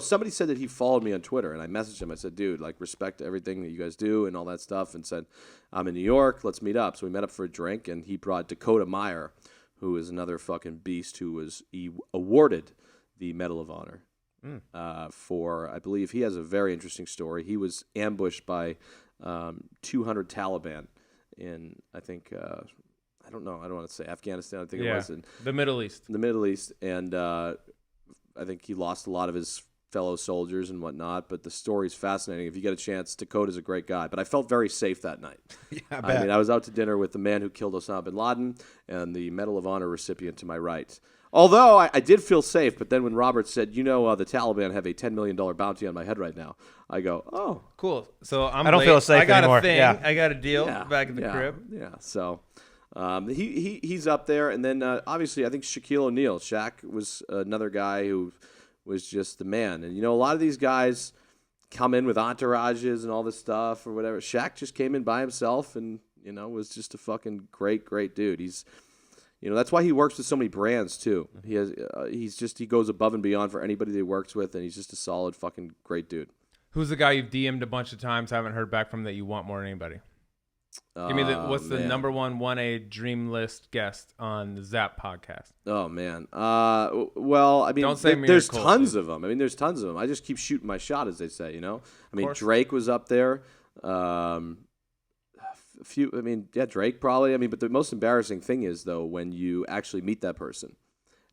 Somebody said that he followed me on Twitter, and I messaged him. I said, dude, like, respect everything that you guys do and all that stuff, and said, I'm in New York. Let's meet up. So we met up for a drink, and he brought Dakota Meyer, who is another fucking beast, who was awarded the Medal of Honor for, I believe, he has a very interesting story. He was ambushed by 200 Taliban in, I think, I don't know. I don't want to say Afghanistan. I think it was in
the Middle East.
The Middle East, and I think he lost a lot of his fellow soldiers and whatnot. But the story's fascinating. If you get a chance, Dakota's a great guy. But I felt very safe that night.
Yeah, I bet.
I mean, I was out to dinner with the man who killed Osama bin Laden and the Medal of Honor recipient to my right. Although I did feel safe, but then when Robert said, the Taliban have a $10 million bounty on my head right now, I go, oh.
Cool. So I
don't feel safe
I got
anymore.
a thing.
Yeah.
I got a deal back at the crib.
Yeah, so he's up there. And then, obviously, I think Shaquille O'Neal. Shaq was another guy who was just the man. And, a lot of these guys come in with entourages and all this stuff or whatever. Shaq just came in by himself and, was just a fucking great, great dude. He's... that's why he works with so many brands too. He goes above and beyond for anybody that he works with, and he's just a solid fucking great dude.
Who's the guy you've DM'd a bunch of times, haven't heard back from that you want more than anybody? Give me what's the number one 1A dream list guest on the Zap podcast?
Oh man. Well, I mean,
Don't say
there's
Colt,
tons
dude.
of them. I mean, there's tons of them. I just keep shooting my shot, as they say. I mean, Drake was up there. Drake probably. I mean, but the most embarrassing thing is, though, when you actually meet that person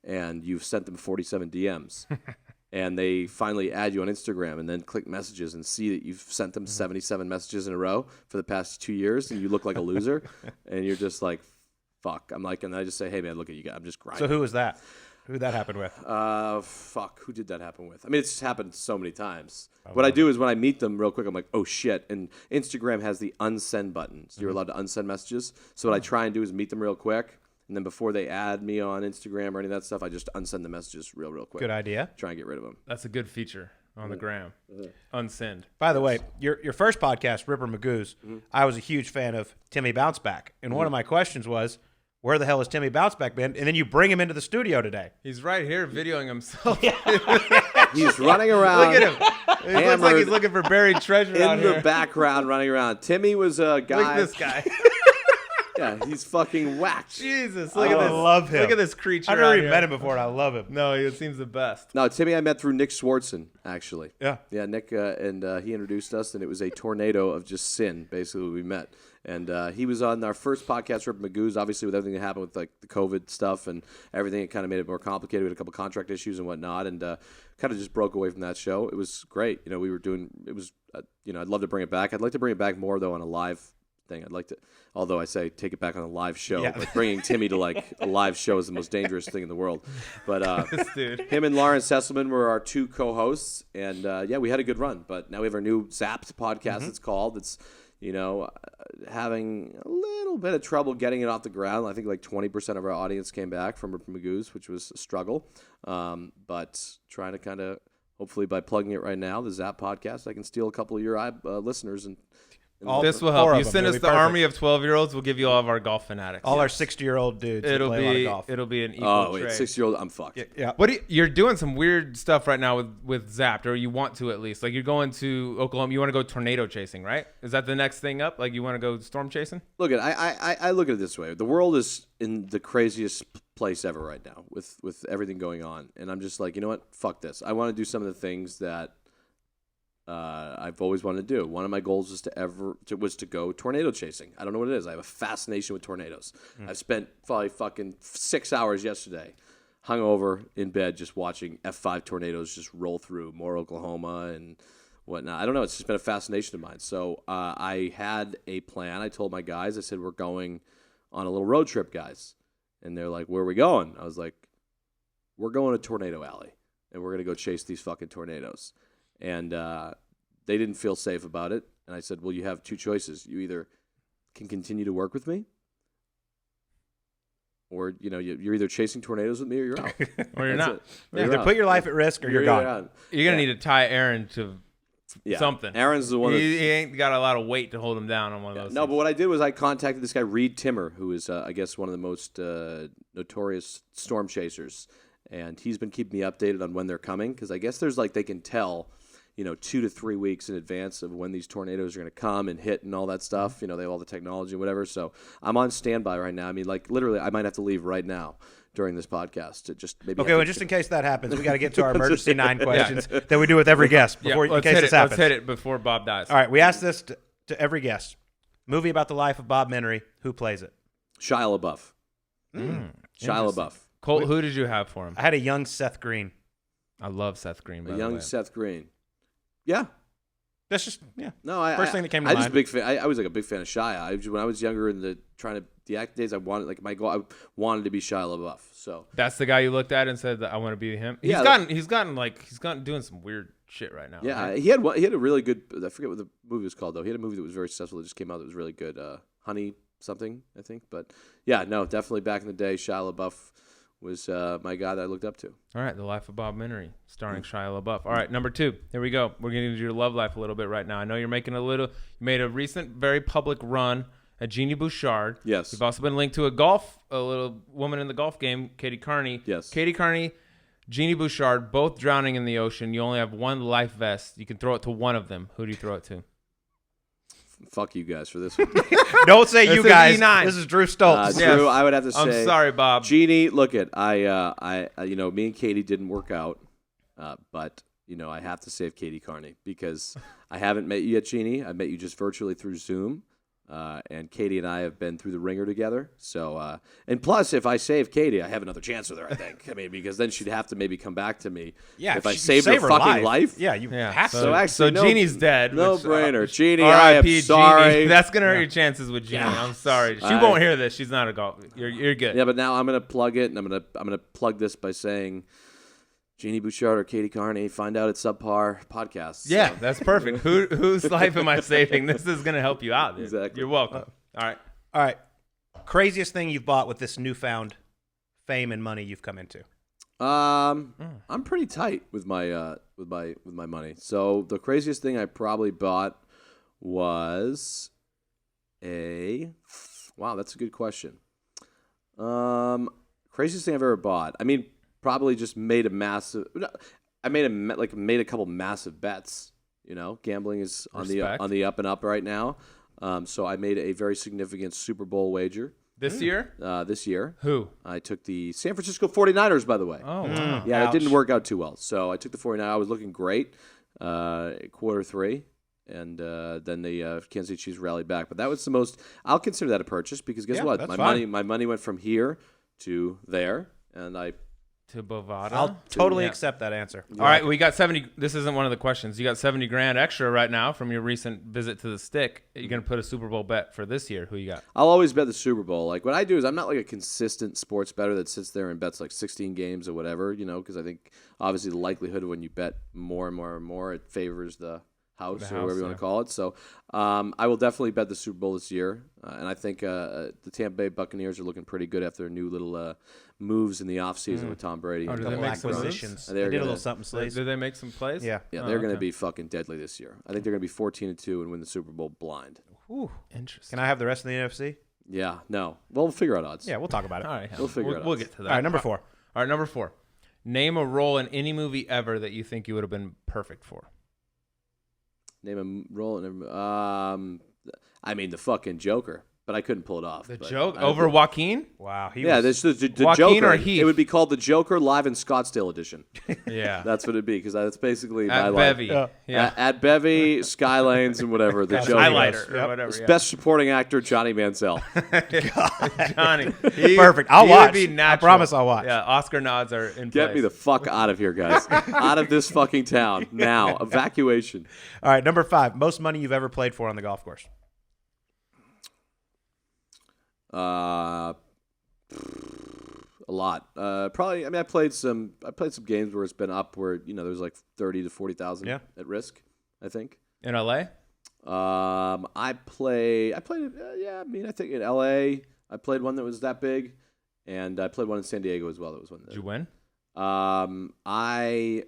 and you've sent them 47 DMs and they finally add you on Instagram and then click messages and see that you've sent them 77 messages in a row for the past 2 years and you look like a loser and you're just like, fuck. And I just say, hey, man, look at you guys. I'm just grinding.
So who was that? Who did that happen with?
Who did that happen with? I mean, it's happened so many times. What I do is when I meet them real quick, I'm like, oh, shit. And Instagram has the unsend button. So you're allowed to unsend messages. So what I try and do is meet them real quick. And then before they add me on Instagram or any of that stuff, I just unsend the messages real quick.
Good idea.
Try and get rid of them.
That's a good feature on the gram. Unsend.
By the way, your first podcast, Ripper Magoo's, I was a huge fan of Timmy Bounceback. And one of my questions was, where the hell has Timmy Bounceback been? And then you bring him into the studio today.
He's right here videoing himself.
He's running around.
Look at him. He looks like he's looking for buried treasure out here.
In the background, running around. Timmy was a guy.
Look at this guy.
Yeah, he's fucking whacked.
Jesus, look at this.
I love him.
Look at this creature.
I've never even met him before, and I love him.
No, he seems the best.
No, Timmy I met through Nick Swartzen, actually.
Yeah.
Yeah, Nick, and he introduced us, and it was a tornado of just sin, basically, we met. And he was on our first podcast, Ripper Magoo's, obviously with everything that happened with like the COVID stuff and everything. It kind of made it more complicated. We had a couple contract issues and whatnot, and kind of just broke away from that show. It was great. We were doing, it was, I'd love to bring it back. I'd like to bring it back more, though, on a live thing. I'd like to, although I say take it back on a live show, but bringing Timmy to like a live show is the most dangerous thing in the world. But him and Lawrence Sesselman were our two co-hosts, and we had a good run. But now we have our new Zapped podcast. It's called. It's having a little bit of trouble getting it off the ground. I think like 20% of our audience came back from Ripper Magoo's, which was a struggle. But trying to kind of, hopefully by plugging it right now, the Zap podcast, I can steal a couple of your listeners and
this will help. You send us the army of 12-year-olds. We'll give you all of our golf fanatics.
All our 60-year-old dudes.
It'll
play a lot of golf.
It'll be an equal
Oh,
trade.
wait, 6-year-old, I'm fucked.
Yeah.
You're doing some weird stuff right now with Zapped, or you want to at least. Like you're going to Oklahoma. You want to go tornado chasing, right? Is that the next thing up? Like you want to go storm chasing?
Look at I look at it this way. The world is in the craziest place ever right now with everything going on, and I'm just like, you know what? Fuck this. I want to do some of the things that I've always wanted to do. One of my goals was to go tornado chasing. I don't know what it is. I have a fascination with tornadoes. I've spent probably fucking 6 hours yesterday, hungover in bed, just watching F5 tornadoes just roll through Moore, Oklahoma, and whatnot. I don't know. It's just been a fascination of mine. So I had a plan. I told my guys. I said, we're going on a little road trip, guys. And they're like, where are we going? I was like, we're going to Tornado Alley, and we're going to go chase these fucking tornadoes. And they didn't feel safe about it. And I said, well, you have two choices. You either can continue to work with me, or, you're either chasing tornadoes with me or you're out.
Or you're not.
Either put your life at risk or you're gone.
You're going to need to tie Aaron to something.
Aaron's the one
he ain't got a lot of weight to hold him down on one of those
No,
things.
but what I did was I contacted this guy, Reed Timmer, who is, I guess, one of the most notorious storm chasers. and he's been keeping me updated on when they're coming because I guess there's like they can tell, 2 to 3 weeks in advance of when these tornadoes are going to come and hit and all that stuff. They have all the technology and whatever. So I'm on standby right now. I mean, like literally, I might have to leave right now during this podcast to just maybe.
Okay, well, just in case that happens, we got to get to our emergency 9 questions that we do with every guest before in case this happens.
Let's hit it before Bob dies.
All right, we ask this to every guest. Movie about the life of Bob Menery. Who plays it?
Shia LaBeouf. Shia LaBeouf.
Colt, who did you have for him?
I had a young Seth Green.
I love Seth Green. By
A
the
young
way.
Seth Green. Yeah.
That's just
No,
first thing that came to
I
mind.
just big fan. I was like a big fan of Shia. When I was younger in the acting days, I wanted my goal. I wanted to be Shia LaBeouf. So
That's the guy you looked at and said that I want to be him. He's
Yeah.
gotten doing some weird shit right now.
yeah,
right?
he had a really good. I forget what the movie was called though. He had a movie that was very successful that just came out that was really good. Honey something I think. But yeah, no, definitely back in the day, Shia LaBeouf was my guy that I looked up to.
All right, The Life of Bob Menery, starring Shia LaBeouf. All right, number 2. Here we go. We're getting into your love life a little bit right now. I know you made a recent, very public run at Jeannie Bouchard.
Yes.
You've also been linked to a little woman in the golf game, Katie Carney.
Yes.
Katie Carney, Jeannie Bouchard, both drowning in the ocean. You only have one life vest. You can throw it to one of them. Who do you throw it to?
Fuck you guys for this one.
Don't say you
is
guys.
E9.
This is Drew Stoltz.
Yes.
Drew, I would have to say.
I'm sorry, Bob.
Jeannie, look it. I me and Katie didn't work out, but I have to save Katie Carney because I haven't met you yet, Jeannie. I met you just virtually through Zoom, and Katie and I have been through the ringer together. So, and plus, if I save Katie, I have another chance with her. I think. I mean, because then she'd have to maybe come back to me.
Yeah,
if I
you
saved
save
her fucking life.
Yeah, you have to.
So actually, no,
Jeannie's dead.
No
which,
brainer. Jeannie, I am
R.I.P.
sorry.
Jeannie. That's gonna hurt your chances with Jeannie. I'm sorry. She won't hear this. She's not a golf. You're good.
Yeah, but now I'm gonna plug it, and I'm gonna plug this by saying, Jeannie Bouchard or Katie Carney, find out at Subpar podcasts.
Yeah, that's perfect. Whose life am I saving? This is gonna help you out. Dude.
Exactly.
You're welcome. All right.
Craziest thing you've bought with this newfound fame and money you've come into?
I'm pretty tight with my money. So the craziest thing I probably bought was wow, that's a good question. Craziest thing I've ever bought. I mean, probably just made a massive. I made a couple massive bets. Gambling is on the up and up right now. So I made a very significant Super Bowl wager.
This year?
This year.
Who?
I took the San Francisco 49ers, by the way.
Oh, wow.
Yeah,
Ouch.
it didn't work out too well. So I took the 49ers. I was looking great quarter 3. And then the Kansas City Chiefs rallied back. But that was the most – I'll consider that a purchase because guess what?
That's
My money went from here to there. And I
To Bovada?
I'll totally accept that answer.
All right, we got 70. This isn't one of the questions. You got 70 grand extra right now from your recent visit to the Stick. You're going to put a Super Bowl bet for this year. Who you got?
I'll always bet the Super Bowl. Like what I do is I'm not like a consistent sports bettor that sits there and bets like 16 games or whatever, because I think obviously the likelihood of when you bet more and more and more, it favors the house or whatever you want to call it. So I will definitely bet the Super Bowl this year. And I think the Tampa Bay Buccaneers are looking pretty good after their new little moves in the offseason with Tom Brady.
Oh,
and
did they
Couple
make some
acquisitions.
moves?
They did a little something, Slays.
Did they make some plays?
Yeah.
Yeah,
Oh,
they're going to
okay.
be fucking deadly this year. I think they're going to be 14-2 and win the Super Bowl blind.
Ooh.
Interesting.
Can I have the rest of the NFC?
Yeah, no. Well, we'll figure out odds.
Yeah, we'll talk about it.
All right.
We'll figure it out.
We'll get to that.
All right, number 4.
All right, number 4. Name a role in any movie ever that you think you would have been perfect for.
Name a role in I mean, the fucking Joker. But I couldn't pull it off.
The
but
joke
I-
over Joaquin?
Wow.
Yeah, this is the
Joaquin
Joker.
or Heath?
It would be called the Joker live in Scottsdale edition.
Yeah.
That's what it'd be because that's basically my
At
life.
Bevy.
Yeah.
Yeah.
At Bevy, Skylanes, and whatever. The Joker.
Highlighter or whatever.
It's
Yeah.
Best supporting actor Johnny Mansell.
Johnny.
Perfect. I'll
he would
watch.
be
I
natural.
promise I'll watch.
Yeah, Oscar nods are in
Get
place.
me the fuck out of here, guys. Out of this fucking town now. Evacuation.
All right, number 5. Most money you've ever played for on the golf course?
A lot. Probably. I mean, I played some games where it's been up where there's like 30 to 40,000
Yeah.
at risk. I think.
In LA?
I played. Yeah, I mean, I think in LA, I played one that was that big, and I played one in San Diego as well. That was one.
Did you win?
I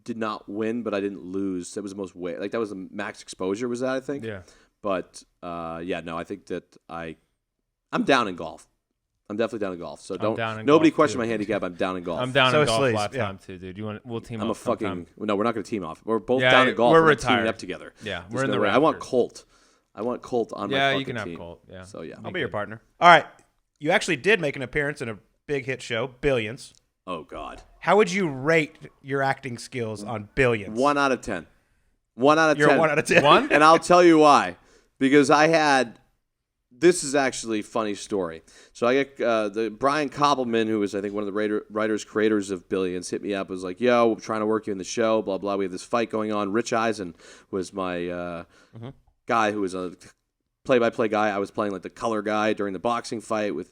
did not win, but I didn't lose. That was the most that was the max exposure. Was that I think?
Yeah.
But yeah, no, I think that I'm down in golf. I'm definitely down in golf. So
down in
nobody
golf,
question
too.
my handicap. I'm down in golf.
I'm down
So
in golf
Sleaze,
last
yeah.
time too, dude. We'll team
I'm
up
a fucking
sometime.
no. We're not going to team off. We're both
Yeah,
down in golf.
we're
We're not teaming
retired.
up together.
Yeah,
There's
we're in
no
the
way. I want
rafters.
Colt. I want Colt on my
Yeah,
fucking
you can have
team.
Colt. Yeah.
So yeah.
I'll be your partner. All right. You actually did make an appearance in a big hit show, Billions.
Oh God.
How would you rate your acting skills on Billions?
1 out of 10. 1 out of 10.
You're 1 out of 10.
One?
And I'll tell you why. Because I had. This is actually a funny story. So I get the Brian Koppelman, who was I think one of the writers creators of Billions, hit me up. Was like, "Yo, we're trying to work you in the show. Blah blah. We have this fight going on." Rich Eisen was my guy who was a play-by-play guy. I was playing like the color guy during the boxing fight with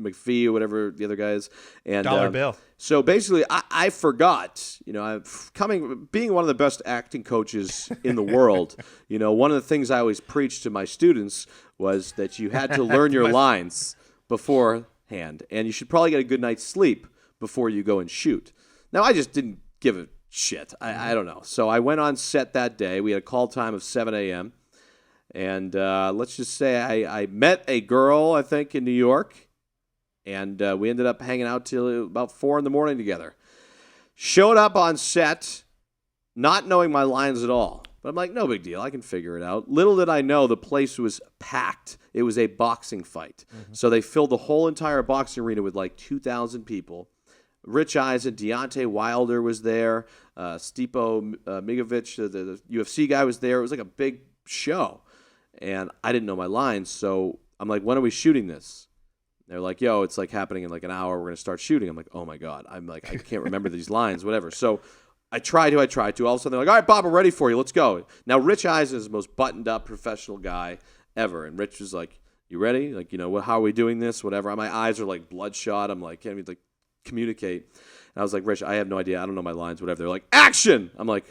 McPhee or whatever the other guys. And
Dollar Bill.
So basically, I forgot. Being one of the best acting coaches in the world. One of the things I always preached to my students was that you had to learn your lines beforehand, and you should probably get a good night's sleep before you go and shoot. Now, I just didn't give a shit. I don't know. So I went on set that day. We had a call time of 7 a.m., and let's just say I met a girl, I think, in New York, and we ended up hanging out till about 4 in the morning together. Showed up on set not knowing my lines at all. But I'm like, no big deal. I can figure it out. Little did I know the place was packed. It was a boxing fight. So they filled the whole entire boxing arena with like 2,000 people. Rich Eisen, Deontay Wilder was there. Stipe Migovic, the UFC guy, was there. It was like a big show. And I didn't know my lines. So I'm like, when are we shooting this? They're like, yo, it's like happening in like an hour. We're going to start shooting. I'm like, oh my God. I'm like, I can't remember these lines, whatever. So I tried to. All of a sudden, they're like, all right, Bob, we're ready for you. Let's go. Now, Rich Eisen is the most buttoned-up professional guy ever. And Rich was like, you ready? Like, how are we doing this? Whatever. My eyes are like bloodshot. I'm like, can't even like communicate. And I was like, Rich, I have no idea. I don't know my lines, whatever. They're like, action! I'm like,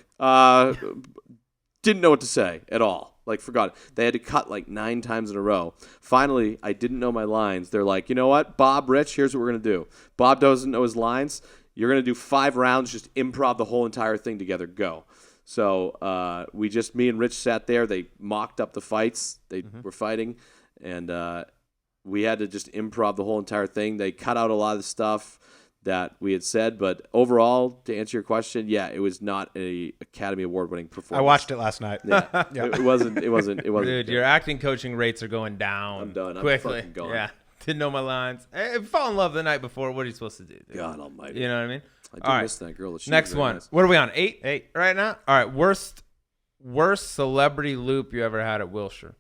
didn't know what to say at all. Like, forgot it. They had to cut like 9 times in a row. Finally, I didn't know my lines. They're like, you know what, Bob, Rich, here's what we're going to do. Bob doesn't know his lines. You're going to do 5 rounds, just improv the whole entire thing together. Go. So me and Rich sat there. They mocked up the fights. They were fighting. And we had to just improv the whole entire thing. They cut out a lot of the stuff that we had said. But overall, to answer your question, yeah, it was not a Academy Award-winning performance.
I watched it last night.
Yeah. It wasn't.
Dude,
good.
your acting coaching rates are going down.
I'm done. I'm
quickly.
fucking gone.
Yeah. Didn't know my lines. Hey, fall in love the night before. What are you supposed to do? Dude?
God almighty.
You know what I mean?
I
All
miss that girl. She
Next
was very
one.
nice.
What are we on? 8 right now? All right. Worst celebrity loop you ever had at Wilshire?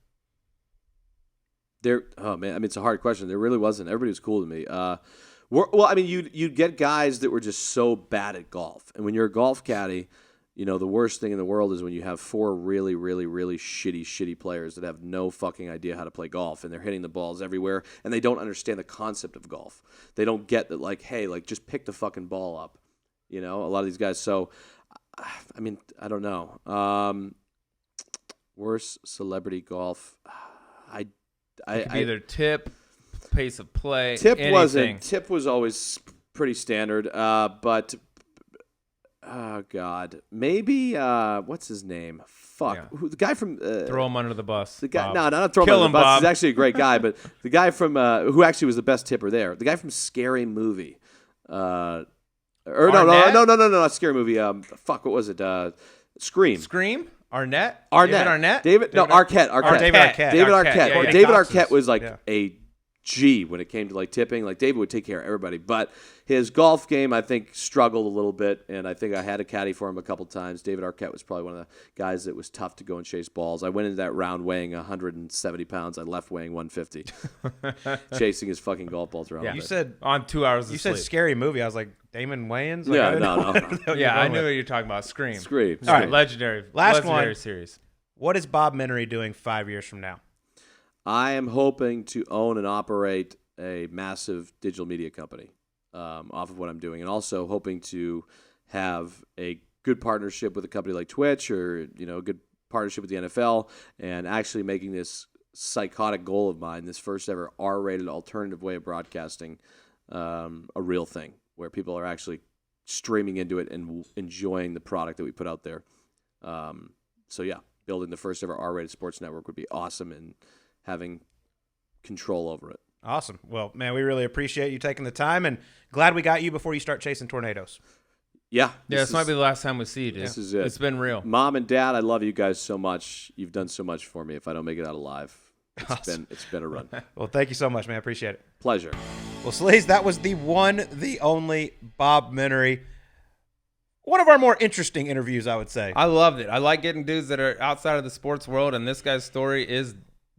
Oh man, I mean it's a hard question. There really wasn't. Everybody was cool to me. Well, I mean you'd get guys that were just so bad at golf, and when you're a golf caddy, the worst thing in the world is when you have 4 really, really, really shitty players that have no fucking idea how to play golf, and they're hitting the balls everywhere, and they don't understand the concept of golf. They don't get that, like, hey, like just pick the fucking ball up. A lot of these guys. So, I mean, I don't know. Worst celebrity golf.
It could be either tip, pace of play.
Tip
anything.
wasn't. Tip was always pretty standard. But oh god, maybe what's his name? Fuck,
Yeah.
the guy from
Throw him under the bus.
the guy.
Bob.
No, not throw him
Kill
under
him,
the bus.
Bob.
He's actually a great guy, but the guy from who actually was the best tipper there. The guy from Scary Movie. No, not Scary Movie. Fuck, what was it? Scream.
Arnett?
Arquette.
David
Arquette.
David Arquette.
David
Arquette.
Arquette.
Yeah, yeah.
David
Cox's.
Arquette was like
Yeah.
a G when it came to like tipping. Like David would take care of everybody, but his golf game I think struggled a little bit, and I think I had a caddy for him a couple times. David Arquette was probably one of the guys that was tough to go and chase balls. I went into that round weighing 170 pounds. I left weighing 150, chasing his fucking golf balls around.
Yeah.
You said
On 2 hours of
you
sleep.
said Scary Movie. I was like, Damon Wayans? Like,
Yeah,
I didn't
no,
know-
no.
I didn't know what you
Yeah,
were
I
going
knew
with.
what you're talking about. Scream.
Scream.
All right.
Legendary.
Last
legendary
one.
series.
What is Bob Menery doing 5 years from now?
I am hoping to own and operate a massive digital media company off of what I'm doing, and also hoping to have a good partnership with a company like Twitch, or a good partnership with the NFL, and actually making this psychotic goal of mine, this first ever R-rated alternative way of broadcasting, a real thing where people are actually streaming into it and enjoying the product that we put out there. So yeah, building the first ever R-rated sports network would be awesome, and having control over it.
Awesome. Well, man, we really appreciate you taking the time, and glad we got you before you start chasing tornadoes.
Yeah.
This might be the last time we see you, dude.
This is it.
It's been real.
Mom and Dad, I love you guys so much. You've done so much for me. If I don't make it out alive, it's been a run.
Well, thank you so much, man. I appreciate it.
Pleasure.
Well, Sleaze, that was the one, the only Bob Menery. One of our more interesting interviews, I would say.
I loved it. I like getting dudes that are outside of the sports world, and this guy's story is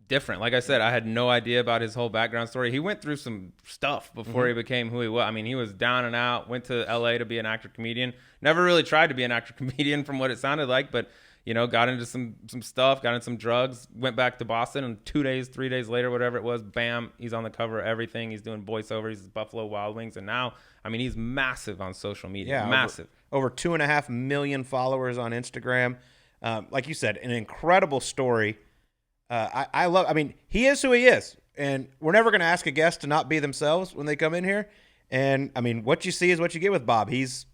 different. Like I said, I had no idea about his whole background story. He went through some stuff before he became who he was. I mean, he was down and out, went to LA to be an actor-comedian. Never really tried to be an actor-comedian from what it sounded like, but, you know, got into some stuff, got into some drugs, went back to Boston, and 2 days, 3 days later, whatever it was, bam, he's on the cover of everything. He's doing voiceover. He's Buffalo Wild Wings, and now, I mean, he's massive on social media.
Yeah,
massive.
Over 2.5 million followers on Instagram. Like you said, an incredible story. I mean, he is who he is, and we're never going to ask a guest to not be themselves when they come in here. And I mean, what you see is what you get with Bob. He's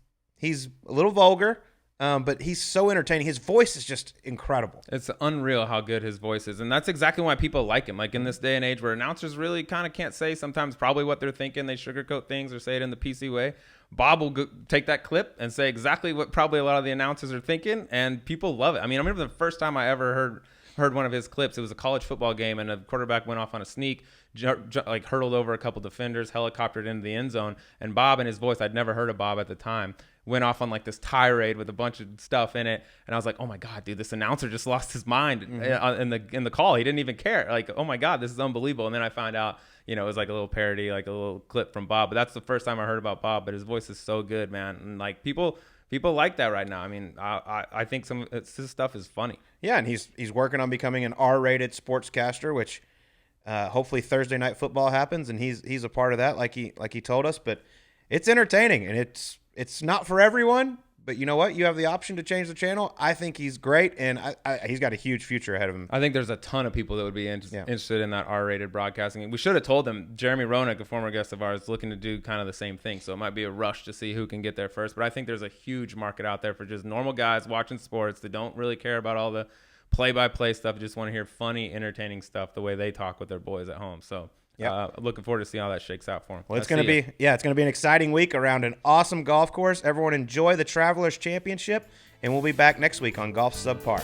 a little vulgar, but he's so entertaining. His voice is just incredible.
It's unreal how good his voice is, and that's exactly why people like him. Like in this day and age where announcers really kind of can't say sometimes probably what they're thinking, they sugarcoat things or say it in the PC way. Bob will take that clip and say exactly what probably a lot of the announcers are thinking, and people love it. I mean, I remember the first time I ever heard one of his clips. It was a college football game, and a quarterback went off on a sneak, like hurdled over a couple defenders, helicoptered into the end zone, and Bob, in his voice, I'd never heard of Bob at the time, went off on like this tirade with a bunch of stuff in it, and I was like, oh my god, dude, this announcer just lost his mind in the call. He didn't even care. Like, oh my god, this is unbelievable. And then I find out, you know, it was like a little parody, like a little clip from Bob. But that's the first time I heard about Bob. But his voice is so good, man, and like people like that right now. I mean, I think his stuff is funny.
Yeah, and he's working on becoming an R-rated sportscaster, which hopefully Thursday Night Football happens, and he's a part of that, like he told us. But it's entertaining, and it's not for everyone. But you know what? You have the option to change the channel. I think he's great, and he's got a huge future ahead of him.
I think there's a ton of people that would be interested in that R-rated broadcasting. We should have told them. Jeremy Roenick, a former guest of ours, is looking to do kind of the same thing. So it might be a rush to see who can get there first. But I think there's a huge market out there for just normal guys watching sports that don't really care about all the play-by-play stuff, just want to hear funny, entertaining stuff the way they talk with their boys at home. So looking forward to seeing how that shakes out for them.
Well, it's going to be an exciting week around an awesome golf course. Everyone enjoy the Travelers Championship, and we'll be back next week on Golf Subpar.